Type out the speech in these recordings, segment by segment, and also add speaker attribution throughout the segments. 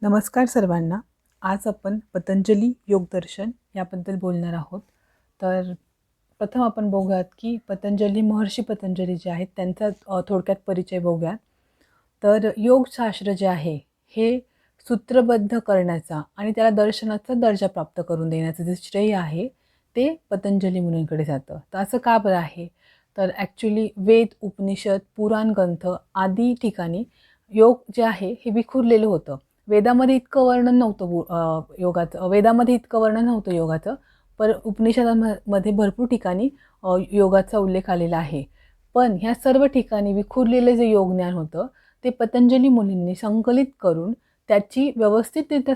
Speaker 1: नमस्कार सर्वांना. आज आपण पतंजली योगदर्शन याबद्दल बोलणार आहोत. तर प्रथम आपण बघूयात की महर्षी पतंजली जे आहेत त्यांचा थोडक्यात परिचय बघूयात. तर योगशास्त्र जे आहे हे सूत्रबद्ध करण्याचा आणि त्याला दर्शनाचा दर्जा प्राप्त करून देण्याचं जे श्रेय आहे ते पतंजली मुनींकडे जातं. तर असं का बरं आहे? तर ॲक्च्युली वेद, उपनिषद, पुराण ग्रंथ आदी ठिकाणी योग जे आहे हे विखुरलेलं होतं. वेदामध्ये इतकं वर्णन नव्हतं योगाचं. वेदामध्ये इतकं वर्णन नव्हतं योगाचं, पण उपनिषदांमध्ये भरपूर ठिकाणी योगाचा उल्लेख आलेला आहे. पण ह्या सर्व ठिकाणी विखुरलेलं जे योगज्ञान होतं, ते पतंजली मुनींनी संकलित करून त्याची व्यवस्थितरित्या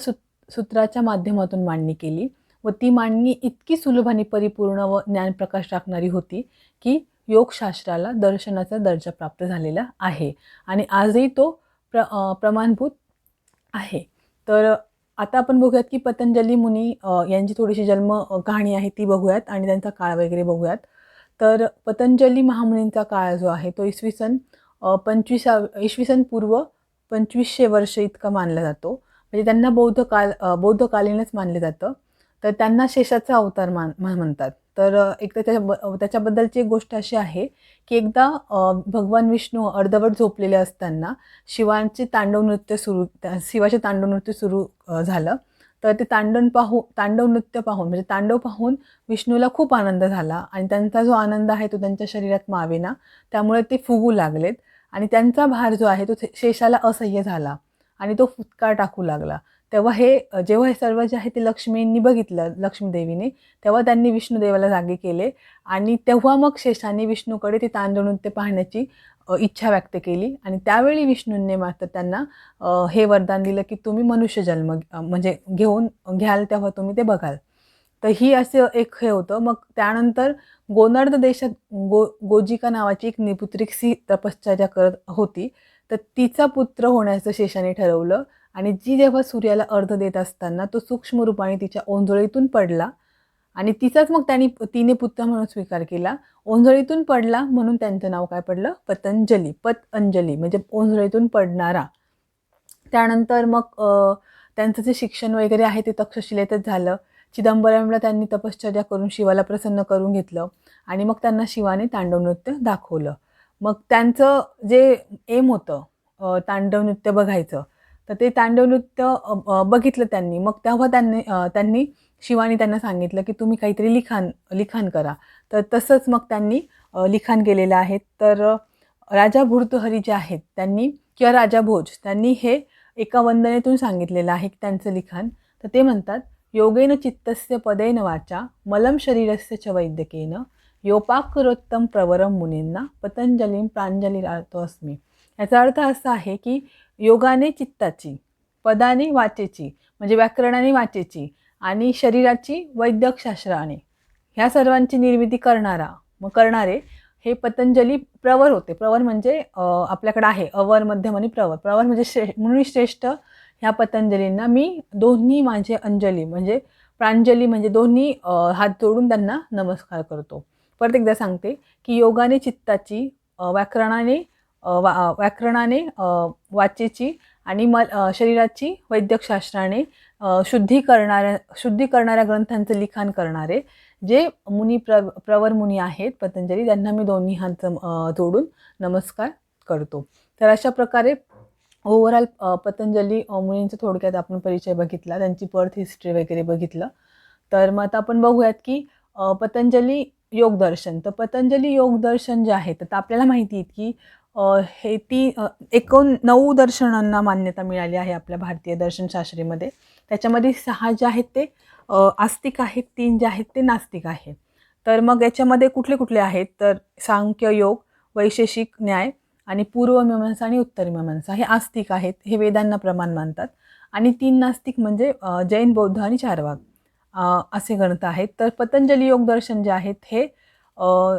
Speaker 1: सूत्राच्या माध्यमातून मांडणी केली व ती मांडणी इतकी सुलभ आणि परिपूर्ण व ज्ञानप्रकाश टाकणारी होती, की योगशास्त्राला दर्शनाचा दर्जा प्राप्त झालेला आहे आणि आजही तो प्रमाणभूत आहे. तर आता आपण बघूयात की पतंजली मुनी यांची थोडीशी जन्म कहाणी आहे ती बघूयात आणि त्यांचा काळ वगैरे बघूयात. तर पतंजली महामुनींचा काळ जो आहे तो इसवी सन पूर्व 2500 वर्ष इतका मानला जातो. म्हणजे त्यांना बौद्धकालीनच मानलं जातं. तर त्यांना शेषाचा अवतार म्हणतात. तर एकदा त्याच्याबद्दलची एक गोष्ट अशी आहे की एकदा भगवान विष्णू अर्धवट झोपलेले असताना शिवाचे तांडव नृत्य सुरू झालं. तर ते तांडव नृत्य पाहून म्हणजे तांडव पाहून विष्णूला खूप आनंद झाला आणि त्यांचा जो आनंद आहे तो त्यांच्या शरीरात मावेना. त्यामुळे ते फुगू लागलेत आणि त्यांचा भार जो आहे तो शेषाला असह्य झाला आणि तो फुटकार टाकू लागला. जेव्हा हे सर्व जे आहे ते लक्ष्मींनी बघितलं, लक्ष्मीदेवीने, तेव्हा त्यांनी विष्णुदेवाला जागे केले आणि तेव्हा मग शेषाने विष्णूकडे ते तांडव नृत्य पाहण्याची इच्छा व्यक्त केली आणि त्यावेळी विष्णूंनी मात्र त्यांना हे वरदान दिलं की तुम्ही मनुष्य जन्म म्हणजे घ्याल तेव्हा तुम्ही ते बघाल. तर ही असं एक हे होतं. मग त्यानंतर गोनर्द देशात गोजिका नावाची एक निपुत्रिकसी तपश्चर्या करत होती. तर तिचा पुत्र होण्याचं शेषाने ठरवलं आणि जेव्हा सूर्याला अर्घ्य देत असताना तो सूक्ष्म रूपाने तिच्या ओंजळीतून पडला आणि तिचाच मग तिने पुत्र म्हणून स्वीकार केला. ओंजळीतून पडला म्हणून त्यांचं नाव काय पडलं? पतंजली म्हणजे ओंजळीतून पडणारा. त्यानंतर मग त्यांचं जे शिक्षण वगैरे आहे ते तक्षशिलेतच झालं. चिदंबरमला त्यांनी तपश्चर्या करून शिवाला प्रसन्न करून घेतलं आणि मग त्यांना शिवाने तांडव नृत्य दाखवलं. मग त्यांचं जे एम होतं तांडव नृत्य बघायचं, तर ते तांडव नृत्य बघितलं त्यांनी. मग तेव्हा त्यांनी शिवानी त्यांना सांगितलं की तुम्ही काहीतरी लिखाण करा. तर तसंच मग त्यांनी लिखाण केलेलं आहे. तर राजा भर्तृहरी जे आहेत त्यांनी किंवा राजा भोज त्यांनी हे एका वंदनेतून सांगितलेलं आहे की त्यांचं लिखाण. तर ते म्हणतात, योगेन चित्तस्य पदेन वाचा मलम शरीरस्य च वैद्यकेन योपाकरोत्तम प्रवरम मुनींना पतंजलीं प्रांजलिरातोऽस्मी. याचा अर्थ असा आहे की योगाने चित्ताची, पदाने वाचेची म्हणजे व्याकरणाने वाचेची आणि शरीराची वैद्यकशास्त्राने ह्या सर्वांची निर्मिती करणारे हे पतंजली प्रवर होते. प्रवर म्हणजे आपल्याकडे आहे अवर, मध्यम आणि प्रवर. प्रवर म्हणजे म्हणून श्रेष्ठ ह्या पतंजलींना मी दोन्ही माझे अंजली म्हणजे प्रांजली म्हणजे दोन्ही हात जोडून त्यांना नमस्कार करतो. परत एकदा सांगते की योगाने चित्ताची, व्याकरणाने वाचेची आणि शरीराची वैद्यकशास्त्राने शुद्धी करणाऱ्या ग्रंथांचं लिखाण करणारे जे प्रवर मुनी आहेत पतंजली, त्यांना मी दोन्ही हात जोडून नमस्कार करतो. तर अशा प्रकारे ओव्हरऑल पतंजली मुनींचा थोडक्यात आपण परिचय बघितला, त्यांची बर्थ हिस्ट्री वगैरे बघितलं. तर मग आता आपण बघूयात की पतंजली योगदर्शन. तर पतंजली योगदर्शन जे आहे तर आपल्याला माहिती आहे की एकूण 9 दर्शनांना मान्यता मिळाली आहे आपल्या भारतीय दर्शनशास्त्रेमध्ये. त्याच्यामध्ये 6 जे आहेत ते आस्तिक आहेत, 3 जे आहेत ते नास्तिक आहेत. तर मग याच्यामध्ये कुठले कुठले आहेत? तर सांख्य योग, वैशेषिक न्याय आणि पूर्वमीमांसा आणि उत्तरमीमांसा हे आस्तिक आहेत. हे वेदांना प्रमाण मानतात. आणि 3 नास्तिक म्हणजे जैन, बौद्ध आणि चार्वाक असे ग्रंथ आहेत. तर पतंजली योग दर्शन जे आहेत हे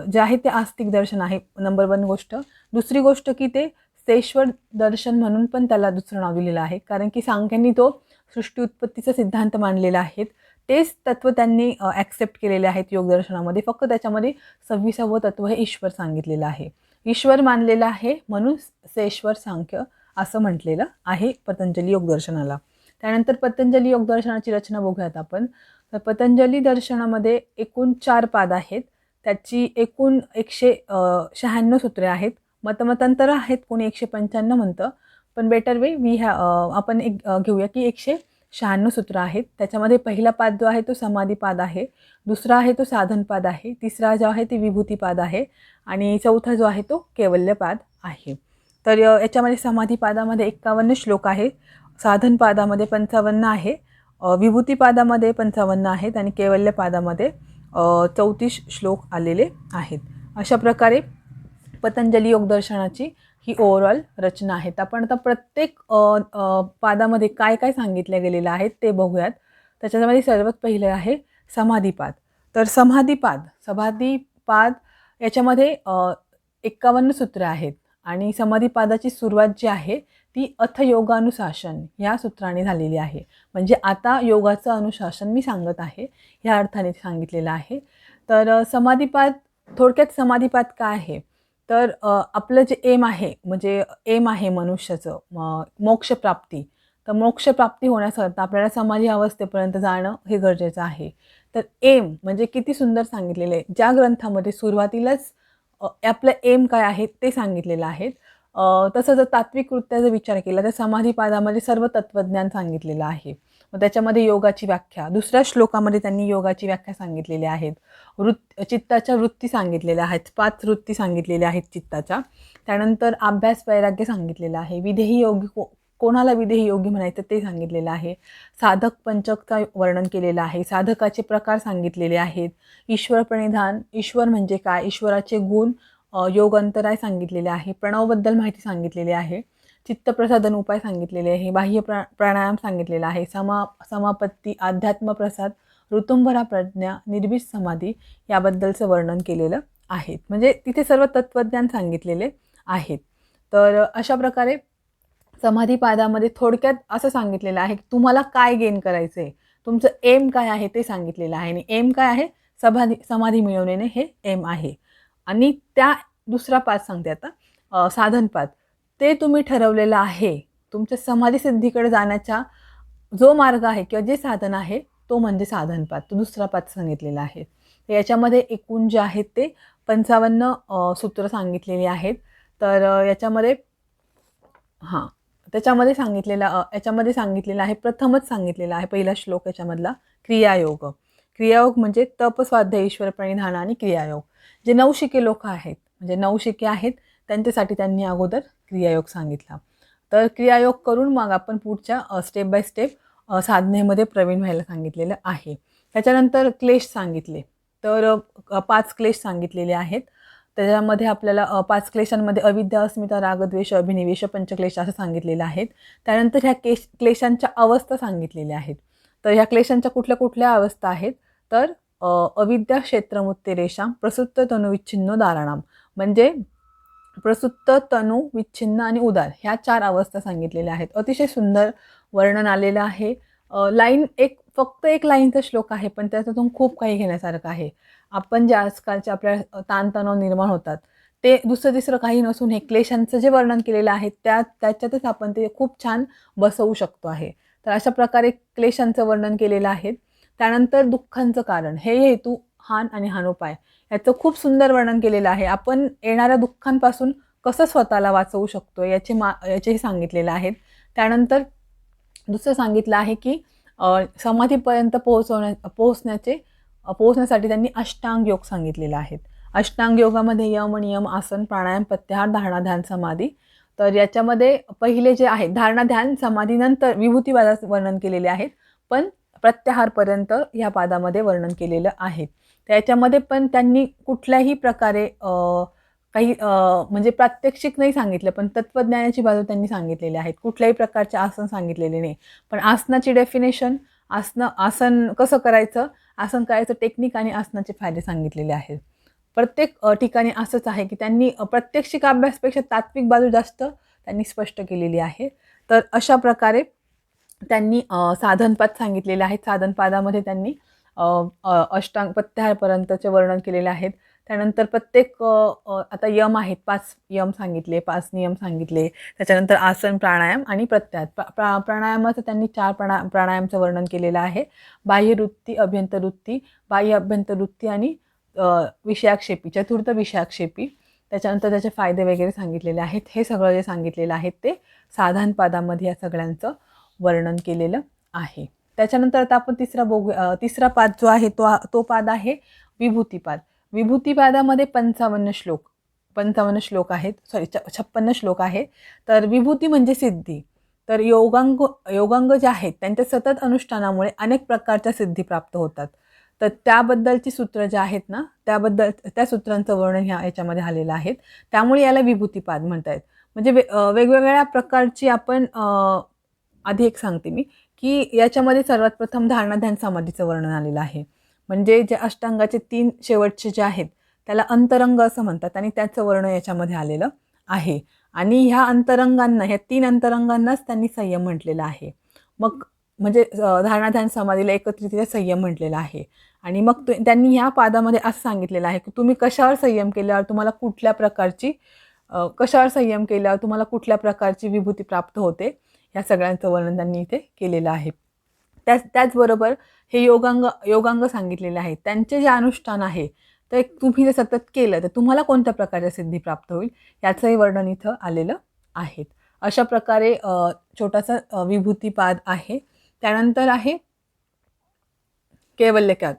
Speaker 1: जे आहे ते आस्तिक दर्शन आहे, नंबर 1 गोष्ट. दुसरी गोष्ट की ते सेश्वर दर्शन म्हणून पण त्याला दुसरं नाव दिलेलं आहे, कारण की सांख्यांनी तो सृष्टी उत्पत्तीचा सिद्धांत मांडलेला आहे. तेच तत्व त्यांनी ॲक्सेप्ट केलेले आहेत योगदर्शनामध्ये. फक्त त्याच्यामध्ये 26वं तत्व हे ईश्वर सांगितलेलं आहे. ईश्वर मानलेला आहे म्हणून सेश्वर सांख्य असं म्हटलेलं आहे पतंजली योगदर्शनाला. त्यानंतर पतंजली योग दर्शनाची रचना बघूयात आपण. तर पतंजली दर्शनामध्ये एकूण 4 पाद आहेत. त्याची एकूण 196 सूत्रे आहेत. मतमतांतर आहेत, कोणी 195 म्हणतं, पण बेटर वे आपण घेऊया की 196 सूत्र आहेत. त्याच्यामध्ये पहिला पाद जो आहे तो समाधीपाद आहे, दुसरा आहे तो साधनपाद आहे, तिसरा जो आहे ते विभूतीपाद आहे आणि चौथा जो आहे तो कैवल्यपाद आहे. तर याच्यामध्ये समाधीपादामध्ये 51 श्लोक आहे, साधनपादामध्ये 55 आहे, विभूतीपादामध्ये 55 आहेत आणि कैवल्यपादामध्ये 34 श्लोक आलेले आहेत. अशा प्रकारे पतंजली योग दर्शनाची ही ओव्हरऑल रचना आहे. आपण आता प्रत्येक पादामध्ये काय काय सांगितलं गेलेलं आहे ते बघूयात. त्याच्यामध्ये सर्वात पहिलं आहे समाधीपाद. तर समाधीपाद याच्यामध्ये 51 सूत्रे आहेत आणि समाधीपादाची सुरुवात जी आहे ती अथ योगानुशासन या सूत्राने झालेली आहे. म्हणजे आता योगाचं अनुशासन मी सांगत आहे ह्या अर्थाने सांगितलेलं आहे. तर समाधीपाद, थोडक्यात समाधीपाद काय आहे, तर आपलं जे एम आहे मनुष्याचं मोक्षप्राप्ती. तर मोक्षप्राप्ती होण्याकरता आपल्याला समाधी अवस्थेपर्यंत जाणं हे गरजेचं आहे. तर एम म्हणजे किती सुंदर सांगितलेलं आहे. ज्या ग्रंथामध्ये सुरुवातीलाच आपलं एम काय आहे ते सांगितलेलं आहे. तसं जर तात्विकरित्या जर विचार केला तर समाधीपादामध्ये सर्व तत्त्वज्ञान सांगितलेलं आहे. मग त्याच्यामध्ये योगाची व्याख्या, दुसऱ्या श्लोकामध्ये त्यांनी योगाची व्याख्या सांगितलेली आहेत. चित्ताच्या वृत्ती सांगितलेल्या आहेत, 5 वृत्ती सांगितलेल्या आहेत चित्ताच्या. त्यानंतर अभ्यास वैराग्य सांगितलेलं आहे. विदेही योगी कोणाला विदेही योगी म्हणायचं ते सांगितलेलं आहे. साधक पंचकचा वर्णन केलेलं आहे. साधकाचे प्रकार सांगितलेले आहेत. ईश्वर प्रणिधान, ईश्वर म्हणजे काय, ईश्वराचे गुण, योग अंतराय सांगितलेले आहे. प्रणवबद्दल माहिती सांगितलेली आहे. चित्तप्रसादन उपाय सांगितलेले आहे. बाह्य प्राणायाम सांगितलेला आहे. समापत्ती, अध्यात्म प्रसाद, ऋतुंभरा प्रज्ञा, निर्भीड समाधी याबद्दलचं वर्णन केलेलं आहे. म्हणजे तिथे सर्व तत्त्वज्ञान सांगितलेले आहेत. तर अशा प्रकारे समाधीपादामध्ये थोडक्यात असं सांगितलेलं आहे की तुम्हाला काय गेन करायचं आहे, तुमचं एम काय आहे ते सांगितलेलं आहे. आणि एम काय आहे, समाधी मिळवणे हे एम आहे. आणि त्या दुसरा पाद सांगते आता, साधनपाद. ते तुम्ही ठरवलेलं आहे. तुमच्या समाधीसिद्धीकडे जाण्याचा जो मार्ग आहे किंवा जे साधन आहे तो म्हणजे साधनपाद. तो दुसरा पाद सांगितलेला आहे. तर याच्यामध्ये एकूण जे आहेत ते 55 सूत्र सांगितलेली आहेत. तर याच्यामध्ये सांगितलेलं आहे, प्रथमच सांगितलेलं आहे पहिला श्लोक याच्यामधला क्रियायोग. क्रियायोग म्हणजे तप, स्वाध्याय, ईश्वर प्रणिधान आणि क्रियायोग. जे नवशिके लोक आहेत, म्हणजे नवशिके आहेत, त्यांच्यासाठी त्यांनी अगोदर क्रियायोग सांगितला. तर क्रियायोग करून मग आपण पुढच्या स्टेप बाय स्टेप साधनेमध्ये प्रवीण व्हायला सांगितलेलं आहे. त्याच्यानंतर क्लेश सांगितले. तर 5 क्लेश सांगितलेले आहेत. त्याच्यामध्ये आपल्याला 5 क्लेशांमध्ये अविद्या, अस्मिता, रागद्वेष, अभिनिवेश, पंचक्लेश असं सांगितलेलं आहे. त्यानंतर ह्या क्लेशांच्या अवस्था सांगितलेल्या आहेत. तर ह्या क्लेशांच्या कुठल्या कुठल्या अवस्था आहेत, तर अविद्या क्षेत्रमुत्ते रेषा, प्रसुप्त तनु विच्छिन्नो दाराणाम. म्हणजे प्रसुप्त, तनु, विच्छिन्न आणि उदार ह्या 4 अवस्था सांगितलेल्या आहेत. अतिशय सुंदर वर्णन आलेलं आहे. फक्त एक लाईनचा श्लोक आहे, पण त्याच्यातून खूप काही घेण्यासारखं आहे. आपण जे आजकालचे आपल्या ताणतणाव निर्माण होतात ते दुसरं तिसरं काही नसून हे क्लेशांचं जे वर्णन केलेलं आहे त्याच्यातच आपण ते खूप छान बसवू शकतो आहे. तर अशा प्रकारे क्लेशांचं वर्णन केलेलं आहे. त्यानंतर दुःखांचं कारण, हे हेतू, हान आणि हानोपाय याचं खूप सुंदर वर्णन केलेलं आहे. आपण येणाऱ्या दुःखांपासून कसं स्वतःला वाचवू शकतो याचेही सांगितलेलं आहे. त्यानंतर दुसरं सांगितलं आहे की समाधीपर्यंत पोहोचण्यासाठी त्यांनी अष्टांग योग सांगितलेले आहेत. अष्टांग योगामध्ये यम, नियम, आसन, प्राणायाम, प्रत्याहार, धारणा, ध्यान, समाधी. तर याच्यामध्ये पहिले जे आहे धारणा, ध्यान, समाधीनंतर विभूतीपादाचं वर्णन केलेले आहेत, पण प्रत्याहारपर्यंत ह्या पादामध्ये वर्णन केलेलं आहे. त्याच्यामध्ये पण त्यांनी कुठल्याही प्रकारे काही म्हणजे प्रात्यक्षिक नाही सांगितलं, पण तत्त्वज्ञानाची बाजू त्यांनी सांगितलेली आहेत. कुठल्याही प्रकारचे आसन सांगितलेले नाही, पण आसनाची डेफिनेशन, आसन कसं करायचं, आसन करायचं टेक्निक आणि आसनाचे फायदे सांगितलेले आहेत. प्रत्येक ठिकाणी असंच आहे की त्यांनी प्रात्यक्षिक अभ्यासपेक्षा तात्विक बाजू जास्त त्यांनी स्पष्ट केलेली आहे. तर अशा प्रकारे त्यांनी साधनपाद सांगितलेले आहेत. साधनपादामध्ये त्यांनी अष्टांग प्रत्याहारपर्यंतचे वर्णन केलेले आहेत. त्यानंतर प्रत्येक आता यम आहेत, 5 यम सांगितले, 5 नियम सांगितले. त्याच्यानंतर आसन, प्राणायाम आणि प्रत्याहार. प्राणायामाचं त्यांनी 4 प्राणायामचं वर्णन केलेलं आहे. बाह्यवृत्ती, अभ्यंतरवृत्ती, बाह्य अभ्यंतरवृत्ती आणि विषयाक्षेपी, चतुर्थ विषयाक्षेपी. त्याच्यानंतर त्याचे फायदे वगैरे सांगितलेले आहेत. हे सगळं जे सांगितलेलं आहे ते साधारण पादामध्ये या सगळ्यांचं वर्णन केलेलं आहे. त्याच्यानंतर आता आपण तिसरा पाद जो आहे तो पाद आहे विभूतिपाद. विभूतिपादामध्ये 55 श्लोक आहेत, 56 श्लोक आहेत. तर विभूती म्हणजे सिद्धी. तर योगांग जे आहेत त्यांच्या सतत अनुष्ठानामुळे अनेक प्रकारच्या सिद्धी प्राप्त होतात. तर त्याबद्दलची सूत्र जे आहेत ना, त्या सूत्रांचं वर्णन याच्यामध्ये आलेलं आहे. त्यामुळे याला विभूतिपाद म्हणतात. म्हणजे वेगवेगळ्या प्रकारची आपण आधी एक सांगते मी, की याच्यामध्ये सर्वात प्रथम धारणा, ध्यान, समाधीचं वर्णन आलेलं आहे. म्हणजे जे अष्टांगाचे 3 शेवटचे जे आहेत त्याला अंतरंग असं म्हणतात आणि त्याचं वर्णन याच्यामध्ये आलेलं आहे. आणि ह्या 3 अंतरंगांनाच त्यांनी संयम म्हटलेला आहे. मग म्हणजे धारणा, ध्यान, समाधीला एकत्रितरित्या संयम म्हटलेला आहे. आणि मग त्यांनी ह्या पादामध्ये असं सांगितलेलं आहे की तुम्ही कशावर संयम केल्यावर तुम्हाला कुठल्या प्रकारची विभूती प्राप्त होते, या सगळ्यांचं वर्णन त्यांनी इथे केलेलं आहे. त्याचबरोबर हे योगांग सांगितलेले आहेत. त्यांचे जे अनुष्ठान आहे तर तुम्ही जर सतत केलं तर तुम्हाला कोणत्या प्रकारच्या सिद्धी प्राप्त होईल याचंही वर्णन इथं आलेलं आहे. अशा प्रकारे छोटासा विभूतिपाद आहे. त्यानंतर आहे कैवल्यपाद.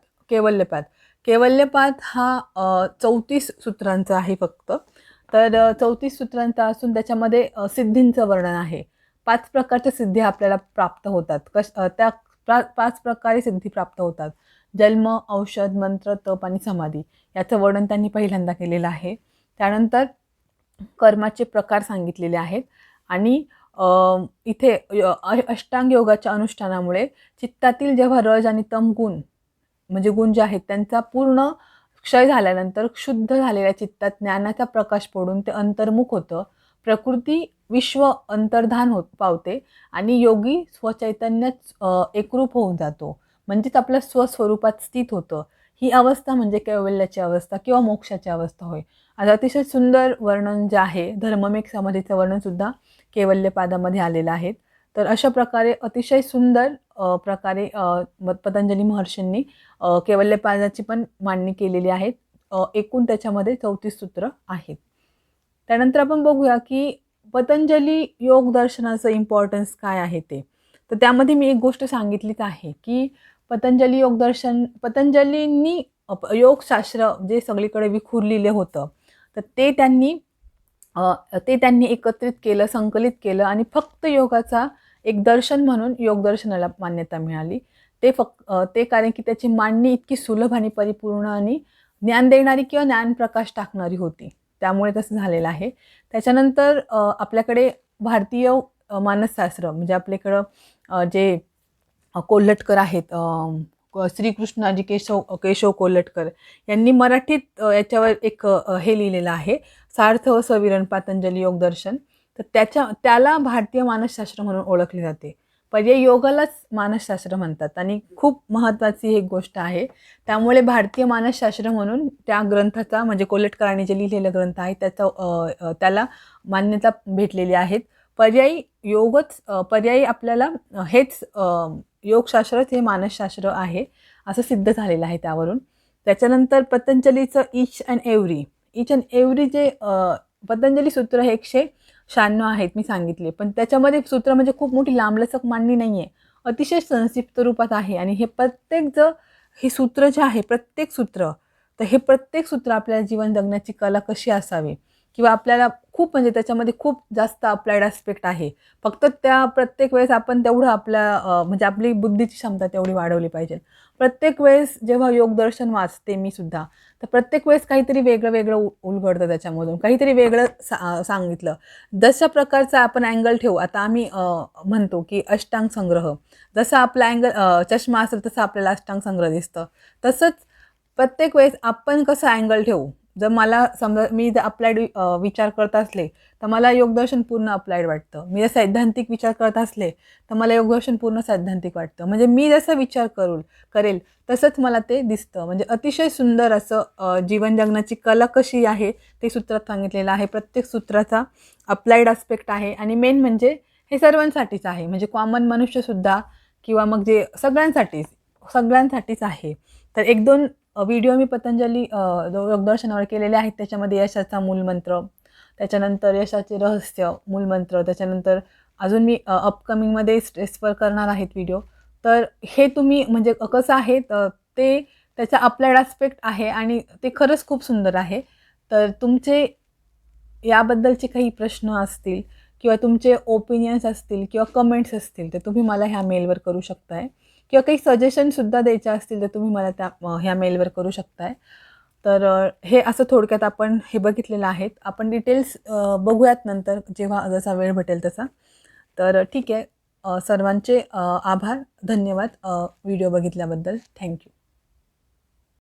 Speaker 1: कैवल्यपाद हा 34 सूत्रांचा आहे फक्त. तर 34 सूत्रांचा असून त्याच्यामध्ये सिद्धींचं वर्णन आहे. 5 प्रकारच्या सिद्धी आपल्याला प्राप्त होतात. त्या 5 प्रकारे सिद्धी प्राप्त होतात. जन्म, औषध, मंत्र, तप आणि समाधी याचं वर्णन त्यांनी पहिल्यांदा केलेलं आहे. त्यानंतर कर्माचे प्रकार सांगितलेले आहेत. आणि इथे अष्टांग योगाच्या अनुष्ठानामुळे चित्तातील जेव्हा रज आणि तम गुण म्हणजे गुण जे आहेत त्यांचा पूर्ण क्षय झाल्यानंतर शुद्ध झालेल्या चित्तात ज्ञानाचा प्रकाश पडून ते अंतर्मुख होतं. प्रकृती विश्व अंतर्धान पावते आणि योगी स्वचैतन्यात एकरूप होऊन जातो. म्हणजेच आपल्या स्वस्वरूपात स्थित होतं. ही अवस्था म्हणजे कैवल्याची अवस्था किंवा मोक्षाची अवस्था होय. आता अतिशय सुंदर वर्णन जे आहे, धर्ममेघ समाधीचं वर्णन सुद्धा कैवल्यपादामध्ये आलेलं आहे. तर अशा प्रकारे अतिशय सुंदर प्रकारे पतंजली महर्षींनी कैवल्यपादाची पण मांडणी केलेली आहे. एकूण त्याच्यामध्ये 34 सूत्र आहेत. त्यानंतर आपण बघूया की पतंजली योग दर्शनाचं इम्पॉर्टन्स काय आहे ते. तर त्यामध्ये मी एक गोष्ट सांगितलीच आहे की पतंजलींनी योगशास्त्र जे सगळीकडे विखुरलेलं होतं तर ते त्यांनी एकत्रित केलं, संकलित केलं आणि फक्त योगाचा एक दर्शन म्हणून योग दर्शनाला मान्यता मिळाली. ते कारण की त्याची मांडणी इतकी सुलभ आणि परिपूर्ण आणि ज्ञान देणारी किंवा ज्ञानप्रकाश टाकणारी होती, त्यामुळे तसं झालेलं आहे. त्याच्यानंतर आपल्याकडे भारतीय मानसशास्त्र म्हणजे आपल्याकडं जे कोल्हटकर आहेत, श्रीकृष्णाजी केशव कोल्हटकर यांनी मराठीत याच्यावर एक हे लिहिलेलं आहे, सार्थ व सविरण पतंजली योग दर्शन. तर त्याला भारतीय मानसशास्त्र म्हणून ओळखले जाते. पर्याय योगालाच मानसशास्त्र म्हणतात आणि खूप महत्त्वाची एक गोष्ट आहे. त्यामुळे भारतीय मानसशास्त्र म्हणून त्या ग्रंथाचा म्हणजे कोल्हटकरांनी जे लिहिलेलं ग्रंथ आहे त्याला मान्यता भेटलेली आहे. पर्यायी आपल्याला हेच योगशास्त्रच हे मानसशास्त्र आहे असं सिद्ध झालेलं आहे त्यावरून. त्याच्यानंतर पतंजलीचं इच अँड एव्हरी जे पतंजली सूत्र हे 196 आहेत मी सांगितले, पण त्याच्यामध्ये सूत्र म्हणजे खूप मोठी लांबलचक मांडणी नाही आहे, अतिशय संक्षिप्त रूपात आहे. आणि हे सूत्र जे आहे प्रत्येक सूत्र आपल्याला जीवन जगण्याची कला कशी असावी किंवा आपल्याला खूप म्हणजे त्याच्यामध्ये खूप जास्त अप्लाइड ॲस्पेक्ट आहे. फक्त त्या प्रत्येक वेळेस आपण तेवढं म्हणजे आपली बुद्धीची क्षमता तेवढी वाढवली पाहिजे. प्रत्येक वेळेस जेव्हा योगदर्शन वाचते मी सुद्धा, तर प्रत्येक वेळेस काहीतरी वेगळं उलगडतं, त्याच्यामधून काहीतरी वेगळं सांगितलं. जशा प्रकारचा आपण अँगल ठेवू, आता आम्ही म्हणतो की अष्टांग संग्रह, जसा आपला चष्मा असेल तसं आपल्याला अष्टांग संग्रह दिसतं. तसंच प्रत्येक वेळेस आपण कसं अँगल ठेवू, जर मला समजा मी जर अप्लाइड विचार करत असले तर मला योगदर्शन पूर्ण अप्लाइड वाटतं. मी जर सैद्धांतिक विचार करत असले तर मला योगदर्शन पूर्ण सैद्धांतिक वाटतं. म्हणजे मी जसा विचार करेल तसंच मला ते दिसतं. म्हणजे अतिशय सुंदर असं जीवन जगण्याची कला कशी आहे ते सूत्रात सांगितलेलं आहे. प्रत्येक सूत्राचा अप्लाइड आस्पेक्ट आहे आणि मेन म्हणजे हे सर्वांसाठीच आहे. म्हणजे कॉमन मनुष्यसुद्धा किंवा मग जे सगळ्यांसाठीच आहे. तर 1-2 व्हिडिओ मी पतंजली योगदर्शनावर केलेले आहेत. त्याच्यामध्ये यशाचा मूलमंत्र, त्याच्यानंतर यशाचे रहस्य मूलमंत्र, त्याच्यानंतर अजून मी अपकमिंगमध्ये स्ट्रेसवर करणार आहेत व्हिडिओ. तर हे तुम्ही म्हणजे कसं आहे ते त्याचा अप्लाइड आस्पेक्ट आहे आणि ते खरंच खूप सुंदर आहे. तर तुमचे याबद्दलचे काही प्रश्न असतील किंवा तुमचे ओपिनियन्स असतील किंवा कमेंट्स असतील तर तुम्ही मला ह्या मेलवर करू शकताय किंवा काही सजेशनसुद्धा द्यायचे असतील तर तुम्ही मला ह्या मेलवर करू शकताय. तर हे असं थोडक्यात आपण हे बघितलेलं आहे. आपण डिटेल्स बघूयात नंतर जेव्हा जसा वेळ भेटेल तसा. तर ठीक आहे. सर्वांचे आभार, धन्यवाद व्हिडिओ बघितल्याबद्दल. थँक्यू.